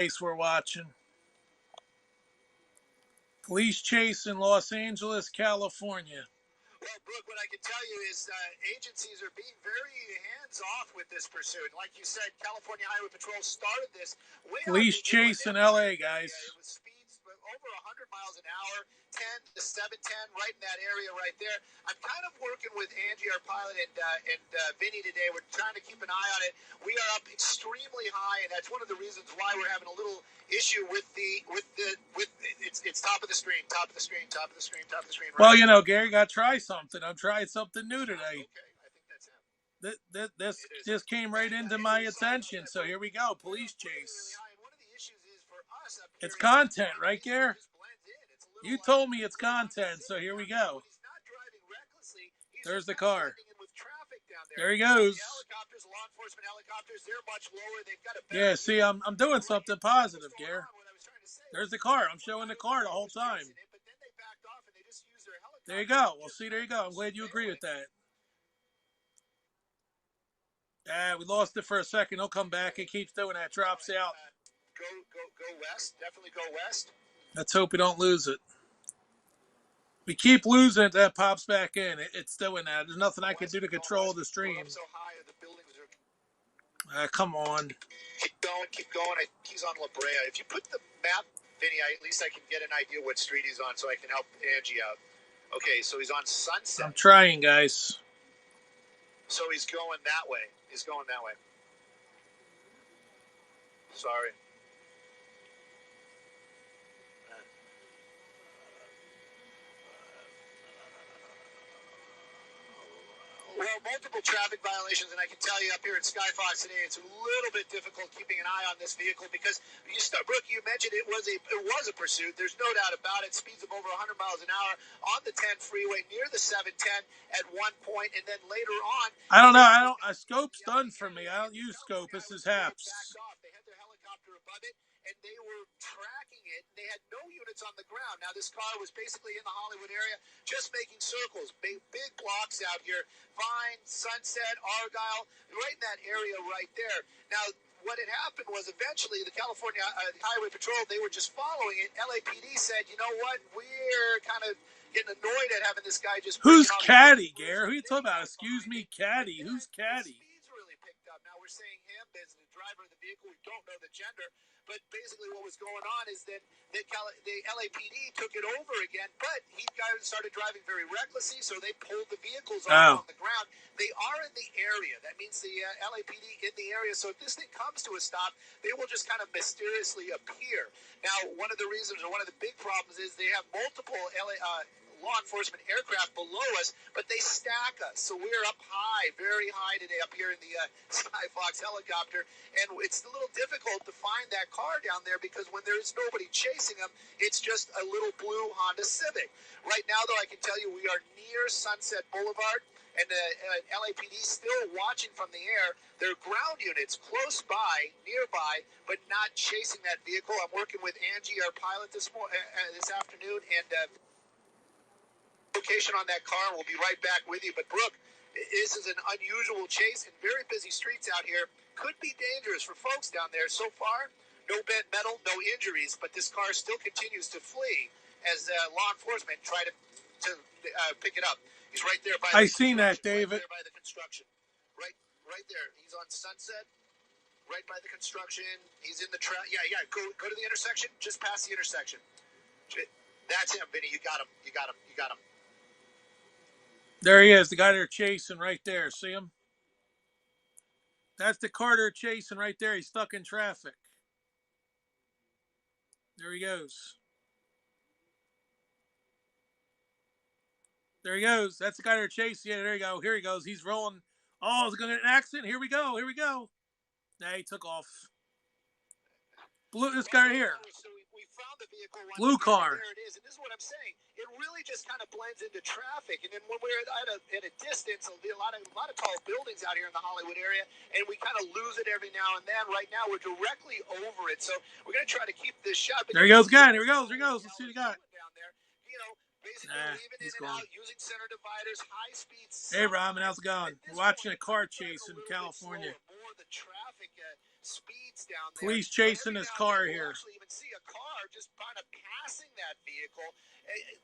Case we're watching. Police chase in Los Angeles, California. Well, Brooke, what I can tell you is agencies are being very hands-off with this pursuit. Like you said, California Highway Patrol started this way out Police chase in LA, guys. It was speeds over 100 miles an hour, 10 to 710, right in that area right there. I'm kind of working with Angie, our pilot, and Vinny today. We're trying to keep an eye on it. We are up extremely high, and that's one of the reasons why we're having a little issue with it's top of the screen. Right? Well, you know, Gary, got to try something. I'm trying something new today. Okay, I think that's him. This just came right into my attention, so here we go. Police chase. It's content, right, Gary? You told me it's content, so here we go. There's the car. There he goes. Yeah, see, I'm doing something positive, Gary. There's the car. I'm showing the car the whole time. There you go. Well, see, there you go. I'm glad you agree with that. We lost it for a second. He'll come back. He keeps doing that. Drops out. Go west. Definitely go west. Let's hope we don't lose it. We keep losing it. That pops back in. It's doing that. There's nothing I can do to control the stream. Come on. Keep going. He's on La Brea. If you put the map, Vinny, at least I can get an idea what street he's on so I can help Angie out. Okay, so he's on Sunset. I'm trying, guys. So he's going that way. Sorry. Well, multiple traffic violations, and I can tell you up here at Skyfox today, it's a little bit difficult keeping an eye on this vehicle because Brooke, you mentioned it was a pursuit. There's no doubt about it. Speeds of over 100 miles an hour on the 10 freeway near the 710 at one point, and then later on. I don't know. Scope's done for me. I don't use Scope. This is HAPS. They had their helicopter above it, and they were tracking it. They had no units on the ground. Now, this car was basically in the Hollywood area, just making circles, big blocks out here. Vine, Sunset, Argyle, right in that area right there. Now, what had happened was eventually the California Highway Patrol, they were just following it. LAPD said, you know what, we're kind of getting annoyed at having this guy just... Who's Caddy, Gare? Who are you talking about? Excuse me, Caddy. Who's Caddy? Speeds really picked up. Now, we're saying him as the driver of the vehicle. We don't know the gender. But basically what was going on is that the LAPD took it over again, but he started driving very recklessly, so they pulled the vehicles off on the ground. They are in the area. That means the LAPD in the area. So if this thing comes to a stop, they will just kind of mysteriously appear. Now, one of the reasons, or one of the big problems, is they have multiple law enforcement aircraft below us, but they stack us. So we're up high, very high today up here in the Skyfox helicopter, and it's a little difficult to find that car down there because when there's nobody chasing them, it's just a little blue Honda Civic. Right now, though, I can tell you we are near Sunset Boulevard, and the LAPD still watching from the air. There are ground units close by, nearby, but not chasing that vehicle. I'm working with Angie, our pilot, this afternoon, and location on that car, and we'll be right back with you. But Brooke, this is an unusual chase and very busy streets out here. Could be dangerous for folks down there. So far, no bent metal, no injuries, but this car still continues to flee as law enforcement try to pick it up. He's right there by. I seen that, David. Right there by the construction, right there. He's on Sunset, right by the construction. He's in the Yeah. Go to the intersection. Just past the intersection. That's him, Vinny. You got him. There he is, the guy they're chasing right there. See him? That's the car they're chasing right there. He's stuck in traffic. There he goes. There he goes. That's the guy they're chasing. Yeah, there you go. Here he goes. He's rolling. Oh, is it going to get an accident? Here we go. Nah, he took off. This guy right here. The vehicle blue car. There it is, and this is what I'm saying. It really just kind of blends into traffic. And then when we're at a distance, there'll be a lot of tall buildings out here in the Hollywood area, and we kind of lose it every now and then. Right now, we're directly over it, so we're going to try to keep this shot. There he goes again. Here he goes. Let's see what he got. Down there, basically leaving in and out, using center dividers, high speeds. Hey, Robin, how's it going? We're watching a car chase in California. More the traffic speeds down there. Police chasing his car here. We'll actually even see a car just kind of passing that vehicle.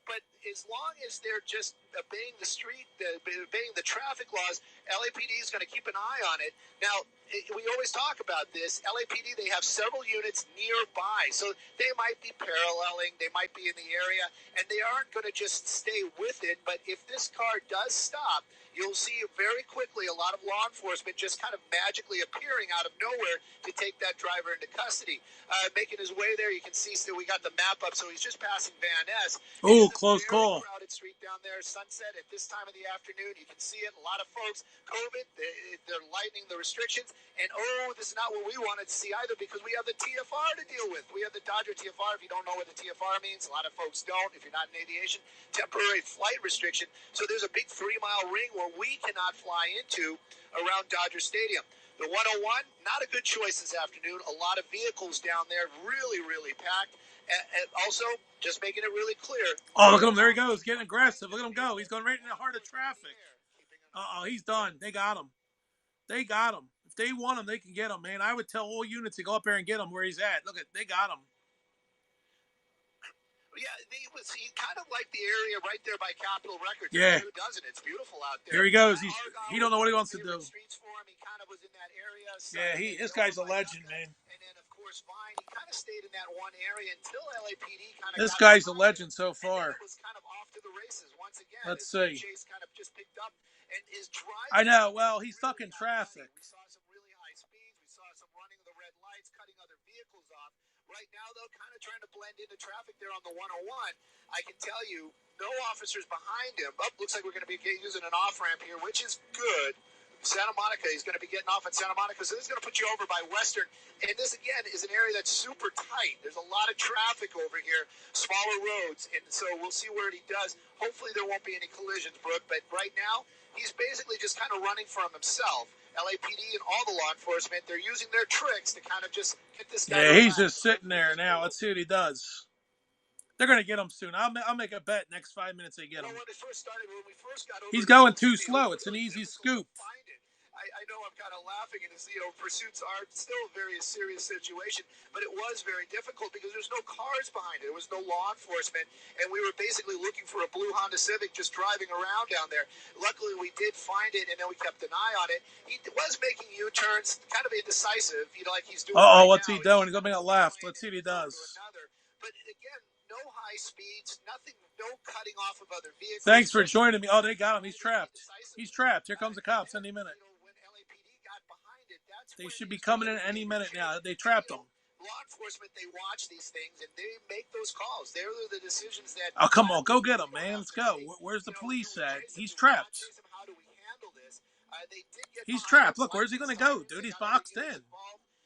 But as long as they're just obeying obeying the traffic laws, LAPD is going to keep an eye on it. Now, we always talk about this. LAPD, they have several units nearby, so they might be paralleling, they might be in the area, and they aren't going to just stay with it. But if this car does stop, you'll see very quickly a lot of law enforcement just kind of magically appearing out of nowhere to take that driver into custody. Making his way there, you can see we got the map up, so he's just passing Van Ness. Oh, close call. Crowded street down there, Sunset, at this time of the afternoon. You can see it. A lot of folks, COVID, they're lightening the restrictions. And, this is not what we wanted to see either, because we have the TFR to deal with. We have the Dodger TFR. If you don't know what the TFR means, a lot of folks don't. If you're not in aviation, temporary flight restriction. So there's a big 3-mile ring where we cannot fly into around Dodger Stadium. The 101, not a good choice this afternoon. A lot of vehicles down there, really, really packed. And also, just making it really clear. Oh, look at him. There he goes, getting aggressive. Look at him go. He's going right in the heart of traffic. He's done. They got him. They got him. If they want him, they can get him, man. I would tell all units to go up there and get him where he's at. Look, they got him. Yeah, he kind of liked the area right there by Capitol Records. Yeah. Who doesn't? It's beautiful out there. Here he goes. He don't know what he wants to do. Streets for him. He kind of was in that area. Yeah, this guy's a legend, man. And then, of course, Vine, he kind of stayed in that one area until LAPD kind of This guy's a legend so far. It was kind of off to the races once again. Let's see. Chase kind of just picked up, and his drive. I know. Well, he's stuck in traffic. We saw some really high speeds. We saw some running the red lights, cutting other vehicles off. Right now, though, kind of trying to blend into traffic there on the 101. I can tell you, no officers behind him. Looks like we're going to be using an off-ramp here, which is good. Santa Monica, he's going to be getting off at Santa Monica, so this is going to put you over by Western. And this, again, is an area that's super tight. There's a lot of traffic over here, smaller roads, and so we'll see where he does. Hopefully there won't be any collisions, Brooke, but right now, he's basically just kind of running from himself. LAPD and all the law enforcement, they're using their tricks to kind of just get this guy. Yeah, he's just sitting there now. Let's see what he does. They're going to get him soon. I'll make a bet next 5 minutes they get him. When we first got over, he's going too slow. It's an easy scoop. I know I'm kind of laughing, and pursuits are still a very serious situation, but it was very difficult because there's no cars behind it. There was no law enforcement, and we were basically looking for a blue Honda Civic just driving around down there. Luckily, we did find it, and then we kept an eye on it. He was making U-turns, kind of indecisive, like he's doing. What's he doing? He's going to make a left. Let's see what he does. But again, no high speeds, nothing, no cutting off of other vehicles. Thanks for joining me. Oh, they got him. He's trapped. He's trapped. Here comes the cops any minute. They should be coming in any minute now. They trapped him. Law enforcement, they watch these things and they make those calls. They're the decisions that. Oh, come on, go get him, man. Let's go. Where's the police at? He's trapped. How do we handle this? He's trapped. Look, where's he going to go, dude? He's boxed in.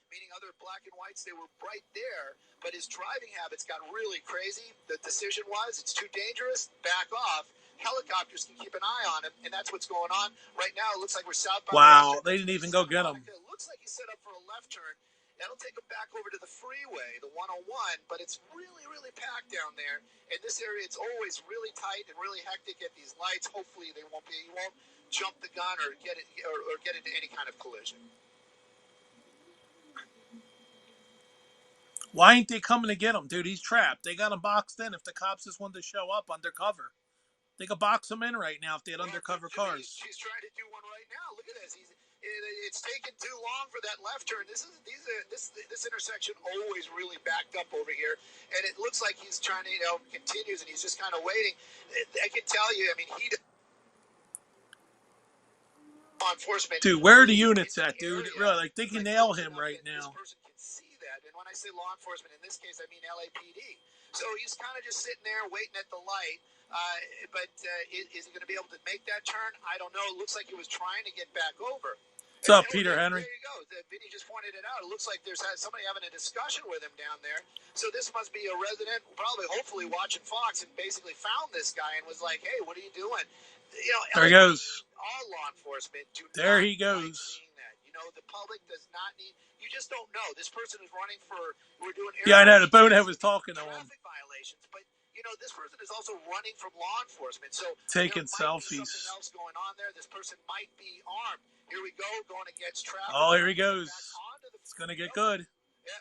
Meaning other black and whites, they were right there, but his driving habits got really crazy. The decision was, it's too dangerous, back off. Helicopters can keep an eye on him, and that's what's going on. Right now, it looks like we're southbound. Wow, they didn't even go get him. It looks like he's set up for a left turn. That'll take him back over to the freeway, the 101, but it's really, really packed down there. In this area, it's always really tight and really hectic at these lights. Hopefully, he won't jump the gun or get into any kind of collision. Why ain't they coming to get him, dude? He's trapped. They got him boxed in. If the cops just wanted to show up undercover, they could box him in right now if they had undercover cars. She's trying to do one right now. Look at this. It's taken too long for that left turn. This intersection always really backed up over here, and it looks like he's trying to continues, and he's just kind of waiting. I can tell you. I mean, law enforcement. Dude, where are the units at, dude? Really, they can nail him right now. This person can see that, and when I say law enforcement, in this case, I mean LAPD. So he's kind of just sitting there waiting at the light. But is he going to be able to make that turn? I don't know. It looks like he was trying to get back over. What's up, Peter Henry? There you go. Vinny just pointed it out. It looks like there's somebody having a discussion with him down there. So this must be a resident, hopefully watching Fox, and basically found this guy and was like, "Hey, what are you doing?" There he goes. All law enforcement do not there he goes. Like seeing that. The public does not need. You just don't know. This person is running for. We're doing. Yeah, I know. The bonehead was talking to him. Traffic violations, but this person is also running from law enforcement. So taking there might be selfies. something else going on there. This person might be armed. Here we go, going against traffic. Oh, here he goes. It's going to get good. Yeah,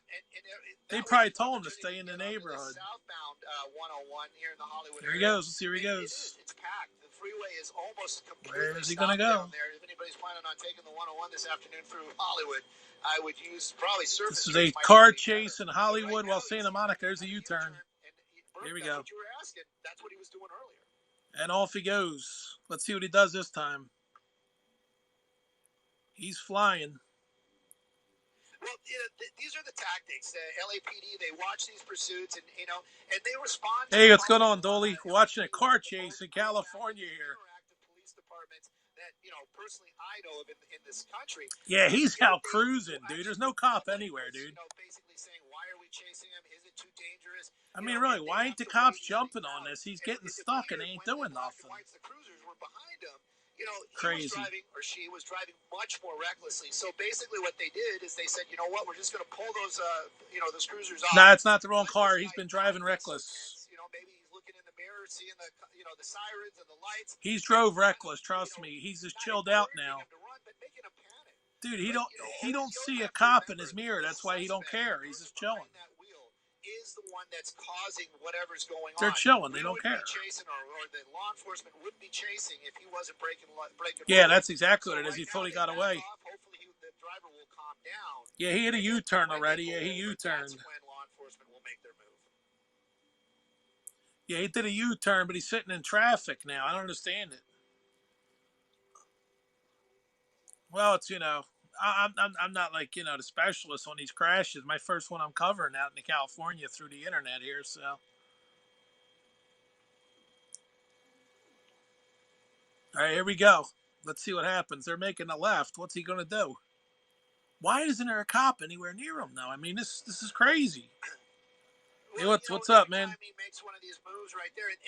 they probably told him to stay in the neighborhood. Southbound 101 here in the Hollywood Here he area. goes. Let's see where he goes. It's packed. The freeway is almost completely Where is he going to go? down there. If anybody's planning on taking the 101 this afternoon through Hollywood, I would use probably surface. This is a car chase in Hollywood while Santa Monica. There's a U-turn. Here we go. What you were asking. That's what he was doing earlier. And off he goes. Let's see what he does this time. He's flying. Well, these are the tactics. The LAPD, they watch these pursuits, and and they respond. Hey, what's going on, Dolly? We're watching a car chase in California here. Interactive police departments that personally I know of in this country. Yeah, he's out cruising, dude. There's no cop anywhere, dude. Basically saying, why are we chasing him? Is it too dangerous? I mean, really, why ain't the cops jumping on this? He's getting stuck and ain't doing nothing. The cruisers were behind him. Crazy. He was driving, or she was driving much more recklessly. So basically what they did is they said, you know what, we're just going to pull those, those cruisers off. Nah, it's not the wrong car. He's been driving reckless. Maybe he's looking in the mirror, seeing the, the sirens and the lights. He's drove reckless, trust me. He's just chilled out now. Dude, he don't see a cop in his mirror. That's why he don't care. He's just chilling. Is the one that's causing whatever's going on. They're chilling. They don't care. Chasing or the law enforcement wouldn't be chasing if he wasn't breaking. Yeah, that's exactly what it is. He thought he got away. Hopefully the driver will calm down. Yeah, he had a U-turn already. Yeah, he U-turned. That's when law enforcement will make their move. Yeah, he did a U-turn, but he's sitting in traffic now. I don't understand it. Well, it's I'm not like the specialist on these crashes. My first one I'm covering out in California through the internet here, so. All right, here we go. Let's see what happens. They're making a left. What's he gonna do? Why isn't there a cop anywhere near him now? I mean, this is crazy. Hey, what's up, man? He makes one of these moves right there, and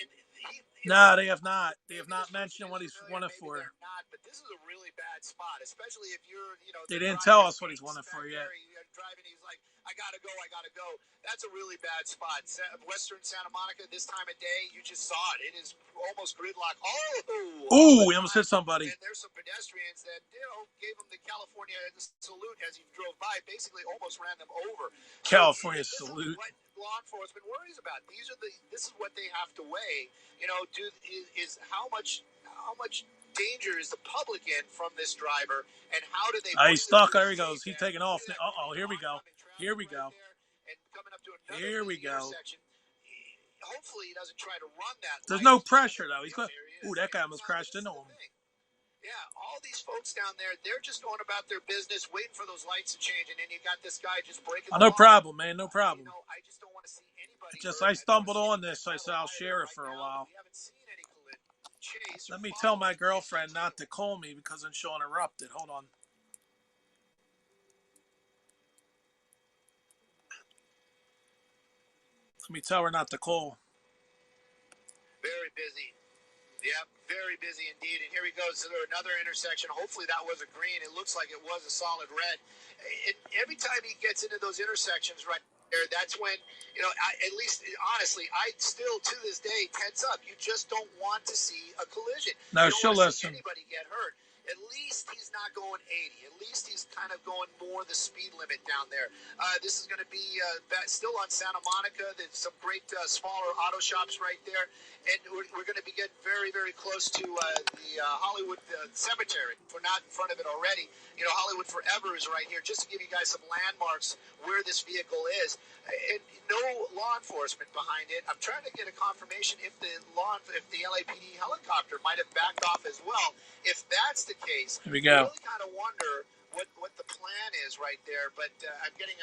nah, they have not. They have not mentioned what he's wanted for. Not, but this is a really bad spot, especially if you're, They didn't tell us what he's wanted for yet. You're driving, he's like, I gotta go. That's a really bad spot. Western Santa Monica, this time of day, you just saw it. It is almost gridlock. Oh, he almost hit somebody. And there's some pedestrians that, gave him the California salute as he drove by, basically almost ran them over. California salute. salute. What law enforcement worries about. This is what they have to weigh. Is how much danger is the public in from this driver, and how do they? He's stuck. There he goes. He's taking off. Here we go. Here we go. Here we go. Hopefully, he doesn't try to run that. There's no pressure though. He's going. Ooh, that guy almost crashed into him. Yeah, all these folks down there, they're just going about their business, waiting for those lights to change, and then you got this guy just breaking. No problem, man. No problem. I just don't want to see anybody. I stumbled on this. I said I'll share it for a while. We haven't seen any chase. Let me tell my girlfriend not to call me because then she'll interrupt it. Hold on. Let me tell her not to call. Very busy. Yeah, very busy indeed. And here he goes to another intersection. Hopefully that was a green. It looks like it was a solid red. Every time he gets into those intersections right there, that's when, at least, honestly, I still, to this day, tense up. You just don't want to see a collision. No, you don't she'll want to see listen. anybody get hurt. At least he's not going 80. At least he's kind of going more the speed limit down there. This is going to be still on Santa Monica. There's some great smaller auto shops right there. And we're going to be getting very, very close to the Hollywood Cemetery. If we're not in front of it already. Hollywood Forever is right here. Just to give you guys some landmarks where this vehicle is. And no law enforcement behind it. I'm trying to get a confirmation if the LAPD helicopter might have backed off as well. If that's the case, here we go. I really kind of wonder what the plan is right there. But I'm getting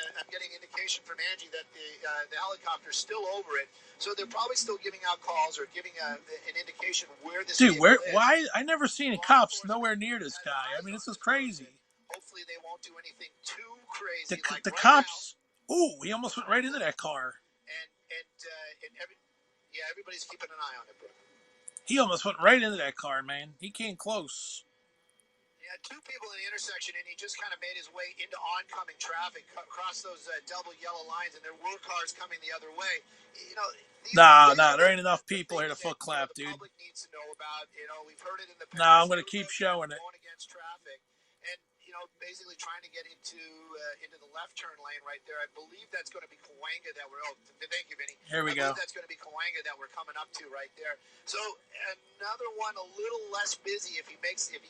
indication from Angie that the helicopter's still over it. So they're probably still giving out calls or giving an indication where this. Dude, why? I never seen any cops nowhere near this guy. I mean, this is crazy. Hopefully, they won't do anything too crazy. The cops. Ooh, he almost went right into that car. Everybody's keeping an eye on it, bro. He almost went right into that car, man. He came close. Yeah, had two people in the intersection, and he just kind of made his way into oncoming traffic, across those double yellow lines, and there were cars coming the other way. You know, Nah, there ain't enough people here to foot clap, dude. The public needs to know about. You know, we've heard it in the past. Nah, I'm gonna keep showing it. Going against traffic, and you know, basically trying to get into the left turn lane right there. I believe that's going to be Cahuenga that we're. Oh, thank you, Vinny. Here we go. That's going to be Cahuenga that we're coming up to right there. So another one a little less busy if he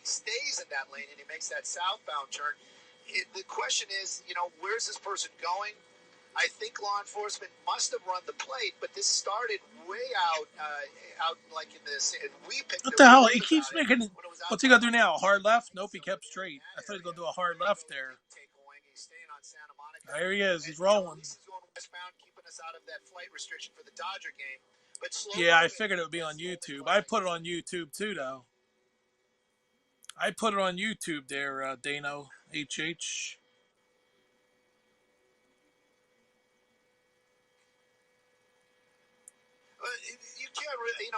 stays in that lane and he makes that southbound turn. The question is, you know, where's this person going? I think law enforcement must have run the plate, but this started way out like in this. We picked. What the hell? He keeps making. What's he gonna do now? A hard left? Nope, he kept straight. I thought he was gonna do a hard left there. There he is. He's rolling. Keeping us out of that flight restriction for the Dodger game. But yeah, I figured it would be on YouTube. I put it on YouTube too, though. I put it on YouTube there, Dano HH.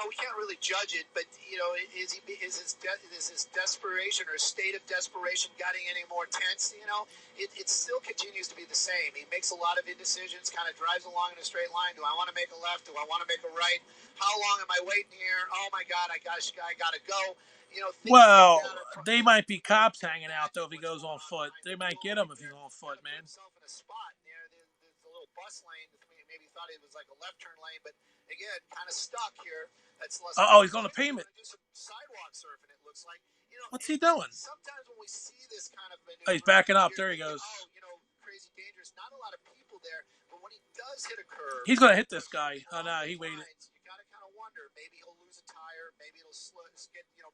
We can't really judge it, but you know, is his desperation or state of desperation getting any more tense? You know, it still continues to be the same. He makes a lot of indecisions, kind of drives along in a straight line. Do I want to make a left? Do I want to make a right? How long am I waiting here? Oh my God, I gotta go. You know. Well, they might be cops hanging out though if he goes on foot. They might get him if he's on foot, man. Himself in a spot near the little bus lane. Maybe thought it was like a left turn lane, but again, kind of stuck here. That's less. He's on the pavement. Do some sidewalk surfing. It looks like. You know, what's he doing? Sometimes when we see this kind of maneuver, he's backing up. There he goes. Oh, you know, crazy dangerous. Not a lot of people there, but when he does hit a curve, he's gonna hit this guy. Oh no, he waited. You gotta kind of wonder. Maybe he'll lose a tire. Maybe it'll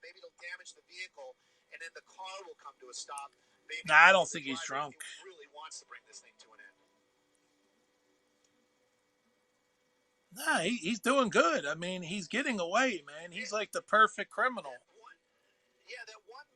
maybe it'll damage the vehicle, and then the car will come to a stop. Maybe I don't think he's drunk. He really wants to bring this thing to an end. Nah, he's doing good. I mean, he's getting away, man. He's like the perfect criminal.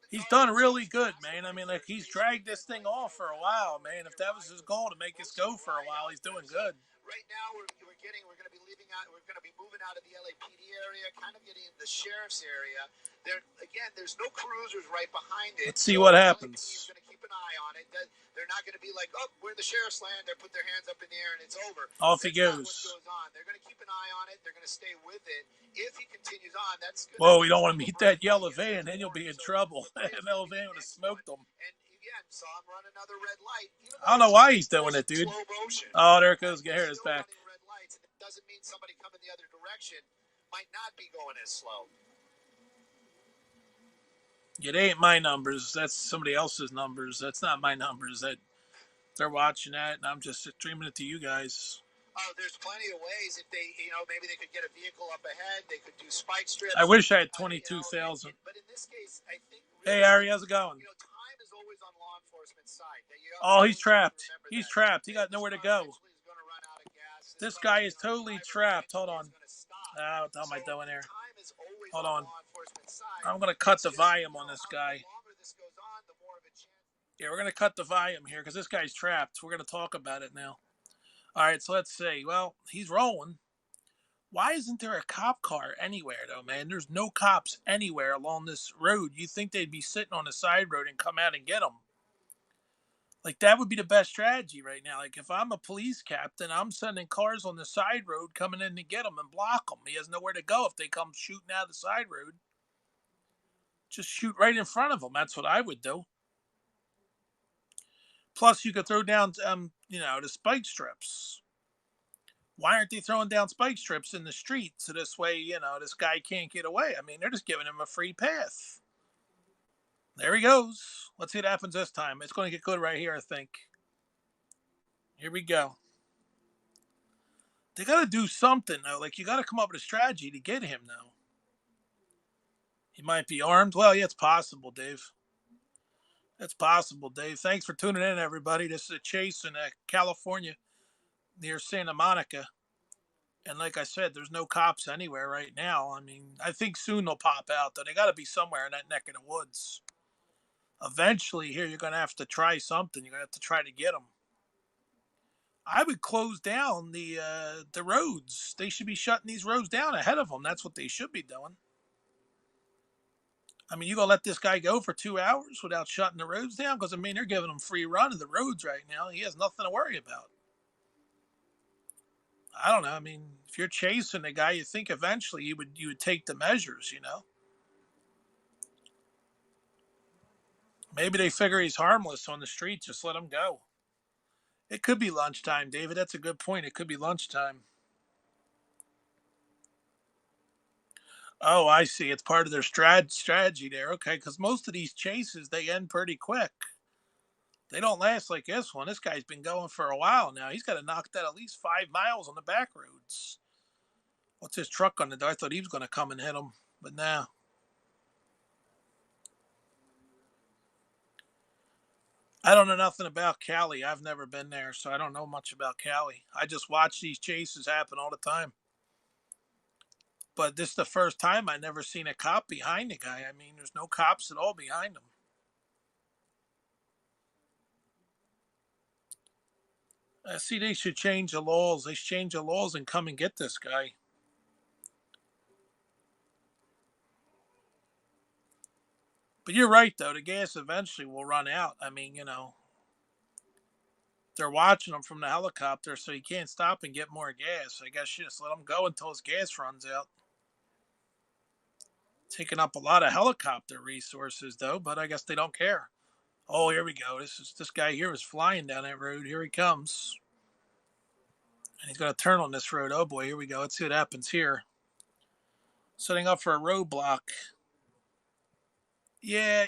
He's done really good, man. I mean, like, he's dragged this thing off for a while, man. If that was his goal to make us go for a while, he's doing good. Right now, we're going to be leaving out. We're going to be moving out of the LAPD area, kind of getting into the sheriff's area. There's no cruisers right behind it. Let's see what happens. He's going to keep an eye on it. They're not going to be like, oh, we're in the sheriff's land. They put their hands up in the air and it's over. Off he goes. What goes on. They're going to keep an eye on it. They're going to stay with it. If he continues on, that's good. Whoa, we don't want to meet that yellow van. Then you'll be in trouble. That yellow van would have smoked them. And again, saw him run another red light. I don't know why he's doing it, dude. Oh, there it goes. Here it is back. It doesn't mean somebody coming the other direction might not be going as slow. Yeah, they ain't my numbers. That's somebody else's numbers. That's not my numbers. They're watching that, and I'm just streaming it to you guys. Oh, there's plenty of ways. If they, maybe they could get a vehicle up ahead. They could do spike strips. I wish I had 22,000. But in this case, I think. Hey, Ari, how's it going? Time is always on law enforcement's side. Oh, he's trapped. He's trapped. He got nowhere to go. This guy is totally trapped. Hold on. What the hell am I doing here? Hold on. I'm going to cut the volume on this guy. Yeah, we're going to cut the volume here because this guy's trapped. We're going to talk about it now. All right, so let's see. Well, he's rolling. Why isn't there a cop car anywhere, though, man? There's no cops anywhere along this road. You'd think they'd be sitting on the side road and come out and get them. Like, that would be the best strategy right now. Like, if I'm a police captain, I'm sending cars on the side road coming in to get him and block him. He has nowhere to go if they come shooting out of the side road. Just shoot right in front of him. That's what I would do. Plus, you could throw down, the spike strips. Why aren't they throwing down spike strips in the street so this way, this guy can't get away? I mean, they're just giving him a free path. There he goes. Let's see what happens this time. It's going to get good right here, I think. Here we go. They got to do something, though. Like, you got to come up with a strategy to get him, though. He might be armed. Well, yeah, it's possible, Dave. It's possible, Dave. Thanks for tuning in, everybody. This is a chase in California near Santa Monica. And like I said, there's no cops anywhere right now. I mean, I think soon they'll pop out, though. They got to be somewhere in that neck of the woods. Eventually, here, you're going to have to try something. You're going to have to try to get them. I would close down the roads. They should be shutting these roads down ahead of them. That's what they should be doing. I mean, you gonna let this guy go for 2 hours without shutting the roads down? Because I mean, they're giving him free run of the roads right now. He has nothing to worry about. I don't know. I mean, if you're chasing a guy, you think eventually you would take the measures. Maybe they figure he's harmless on the street. Just let him go. It could be lunchtime, David. That's a good point. It could be lunchtime. Oh, I see. It's part of their strategy there. Okay, because most of these chases they end pretty quick. They don't last like this one. This guy's been going for a while now. He's got to knock that at least 5 miles on the back roads. What's his truck on the door? I thought he was going to come and hit him, but now. I don't know nothing about Cali. I've never been there, so I don't know much about Cali. I just watch these chases happen all the time. But this is the first time I never seen a cop behind the guy. I mean, there's no cops at all behind him. See, they should change the laws. They should change the laws and come and get this guy. But you're right, though. The gas eventually will run out. I mean, they're watching him from the helicopter, so he can't stop and get more gas. I guess you just let him go until his gas runs out. Taking up a lot of helicopter resources, though, but I guess they don't care. Oh, here we go. This guy here is flying down that road. Here he comes. And he's going to turn on this road. Oh, boy, here we go. Let's see what happens here. Setting up for a roadblock. Yeah,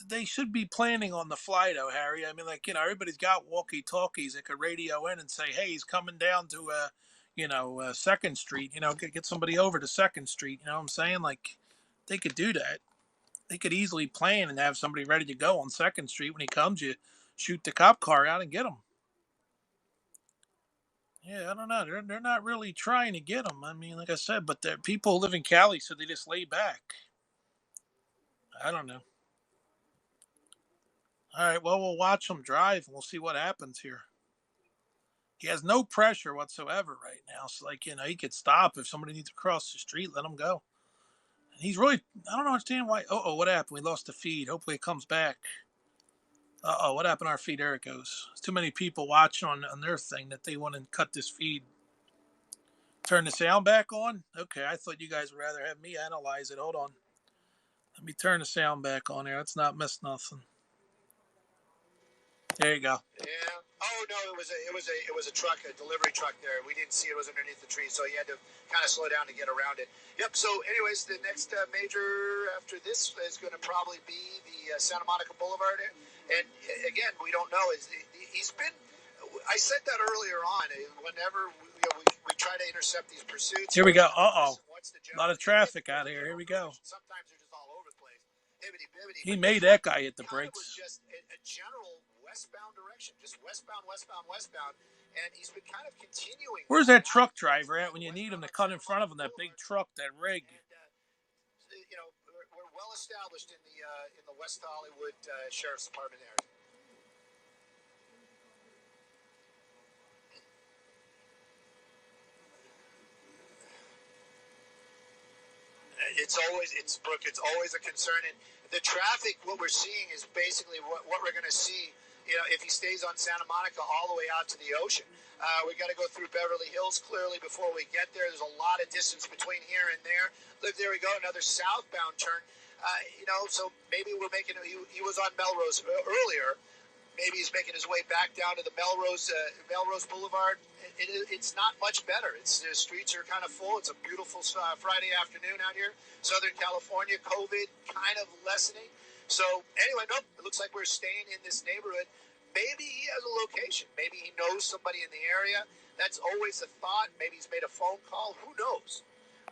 they should be planning on the fly, though, Harry. I mean, everybody's got walkie-talkies that could radio in and say, hey, he's coming down to, 2nd Street. Get somebody over to 2nd Street. You know what I'm saying? Like, they could do that. They could easily plan and have somebody ready to go on 2nd Street. When he comes, you shoot the cop car out and get him. Yeah, I don't know. They're not really trying to get him. I mean, like I said, but the people who live in Cali, so they just lay back. I don't know. All right, well, we'll watch him drive and we'll see what happens here. He has no pressure whatsoever right now. So, he could stop if somebody needs to cross the street, let him go. And he's really, I don't understand why. Oh, what happened? We lost the feed. Hopefully it comes back. What happened to our feed? There it goes. There's too many people watching on their thing that they want to cut this feed. Turn the sound back on? Okay, I thought you guys would rather have me analyze it. Hold on. Let me turn the sound back on here. Let's not miss nothing. There you go. Yeah. Oh no, it was a truck, a delivery truck there. We didn't see it. It was underneath the tree, so you had to kind of slow down to get around it. Yep. So, anyways, the next major after this is going to probably be the Santa Monica Boulevard, and again, we don't know. He's been? I said that earlier on. Whenever we try to intercept these pursuits. Here we go. A lot of traffic out here. Here we go. Sometimes they're just all over the place. He made that guy hit the brakes. It was just a general westbound direction, just westbound, and he's been kind of continuing. Where's that truck driver at when you need him to cut in front of him? That big truck, that rig. And, we're well established in the West Hollywood Sheriff's Department area. Brooke, it's always a concern. And the traffic, what we're seeing is basically what we're going to see, if he stays on Santa Monica all the way out to the ocean. We got to go through Beverly Hills clearly before we get there. There's a lot of distance between here and there. Look, there we go, another southbound turn. So maybe we're making, he was on Melrose earlier. Maybe he's making his way back down to the Melrose Boulevard. It's not much better. The streets are kind of full. It's a beautiful Friday afternoon out here. Southern California, COVID kind of lessening. So anyway, nope, it looks like we're staying in this neighborhood. Maybe he has a location. Maybe he knows somebody in the area. That's always a thought. Maybe he's made a phone call. Who knows?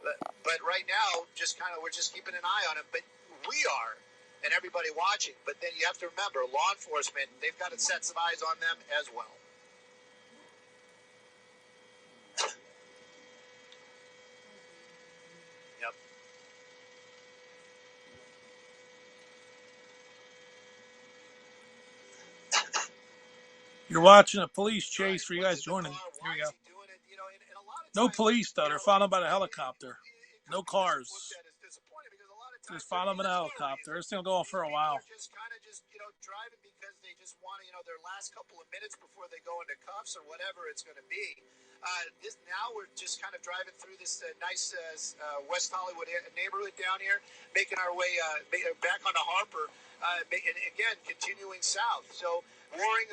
But right now, we're just keeping an eye on him. But we are. And everybody watching. But then you have to remember, law enforcement, they've got a set of eyes on them as well. Yep. You're watching a police chase for you guys joining. Here we go. No police, though. They're followed by a helicopter. No cars. Just follow them in a helicopter. It's going to go on for a while. Just kind of driving because they just want their last couple of minutes before they go into cuffs or whatever it's going to be. Now we're just kind of driving through this nice West Hollywood neighborhood down here, making our way back onto Harper, and again continuing south. So Warring,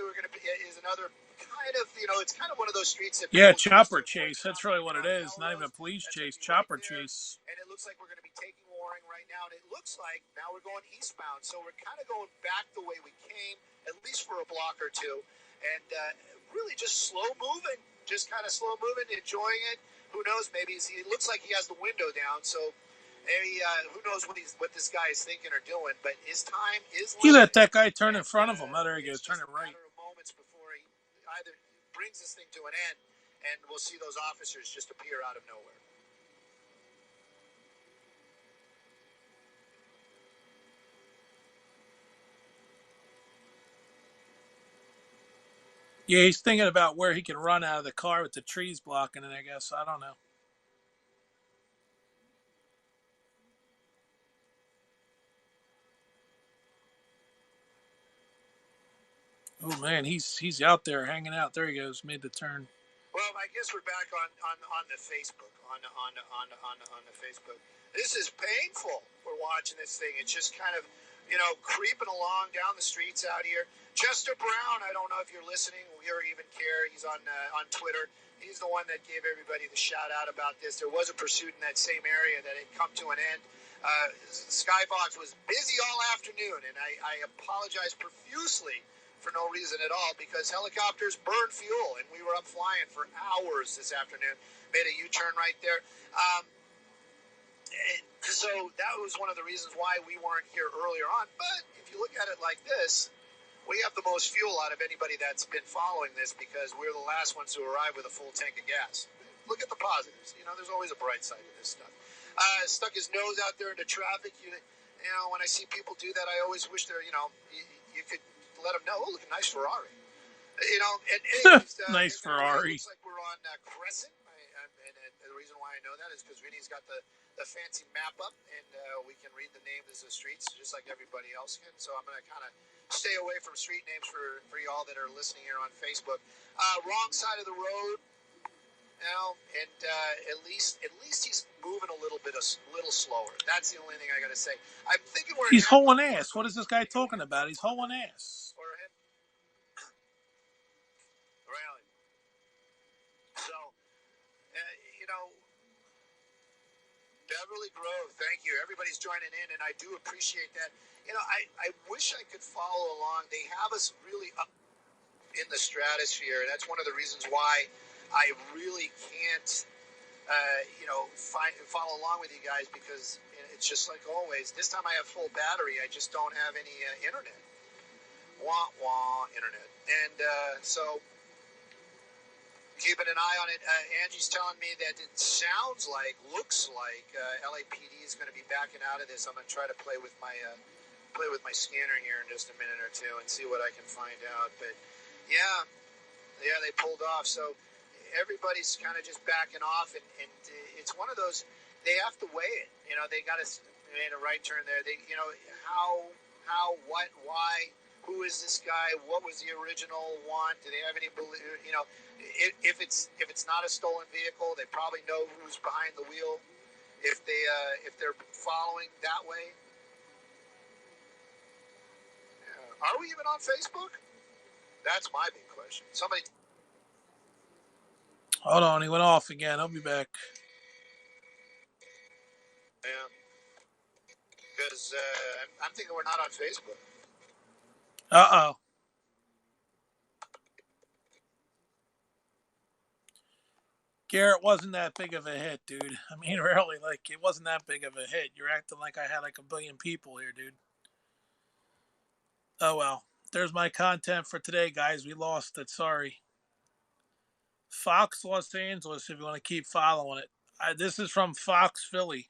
is another kind of it's kind of one of those streets that chopper chase. That's really what it is. Not even a police chase, chopper chase. And it looks like we're going to be taking Warring right now, and it looks like now we're going eastbound. So we're kind of going back the way we came, at least for a block or two, and really just slow moving. Just kind of slow moving, enjoying it. Who knows? Maybe it looks like he has the window down, so maybe who knows what this guy is thinking or doing. But his time is limited. He let that guy turn in front of him. Oh, there he goes, turning right. It's just a matter of moments before he either brings this thing to an end, and we'll see those officers just appear out of nowhere. Yeah, he's thinking about where he can run out of the car with the trees blocking it, I guess. I don't know. Oh, man, he's out there hanging out. There he goes, made the turn. Well, I guess we're back on the Facebook, on the Facebook. This is painful. We're watching this thing. It's just kind of, creeping along down the streets out here. Chester Brown, I don't know if you're listening or even care. He's on Twitter. He's the one that gave everybody the shout out about this. There was a pursuit in that same area that had come to an end. Skybox was busy all afternoon, and I apologize profusely for no reason at all, because helicopters burn fuel, and we were up flying for hours this afternoon. Made a U-turn right there. So that was one of the reasons why we weren't here earlier on. But if you look at it like this, we have the most fuel out of anybody that's been following this, because we're the last ones to arrive with a full tank of gas. Look at the positives. There's always a bright side to this stuff. Stuck his nose out there into traffic. When I see people do that, I always wish you could let them know, look, a nice Ferrari. Nice Ferrari. It looks like we're on Crescent. And the reason why I know that is because Vinny's got the fancy map up, and we can read the names of the streets just like everybody else can. So I'm going to kind of stay away from street names for y'all that are listening here on Facebook. Wrong side of the road. And at least he's moving a little slower. That's the only thing I got to say. I'm thinking he's hauling ass. What is this guy talking about? He's hauling ass. Really? So, Beverly Grove, thank you. Everybody's joining in, and I do appreciate that. I wish I could follow along. They have us really up in the stratosphere, and that's one of the reasons why I really can't, follow along with you guys, because it's just like always. This time I have full battery. I just don't have any internet. Internet. And so keeping an eye on it. Angie's telling me that it looks like LAPD is going to be backing out of this. I'm going to try to play with my scanner here in just a minute or two and see what I can find out. But yeah, they pulled off. So everybody's kind of just backing off, and it's one of those, they have to weigh it. They got to make a right turn there. They, how, what, why, who is this guy? What was the original want? Do they have any, if it's not a stolen vehicle, they probably know who's behind the wheel. If they're following that way. Are we even on Facebook? That's my big question. Somebody. Hold on, he went off again. I'll be back. Yeah. Because I'm thinking we're not on Facebook. Uh-oh. Garrett, wasn't that big of a hit, dude. I mean, really, it wasn't that big of a hit. You're acting like I had a billion people here, dude. Oh, well. There's my content for today, guys. We lost it. Sorry. Fox Los Angeles, if you want to keep following it. This is from Fox Philly.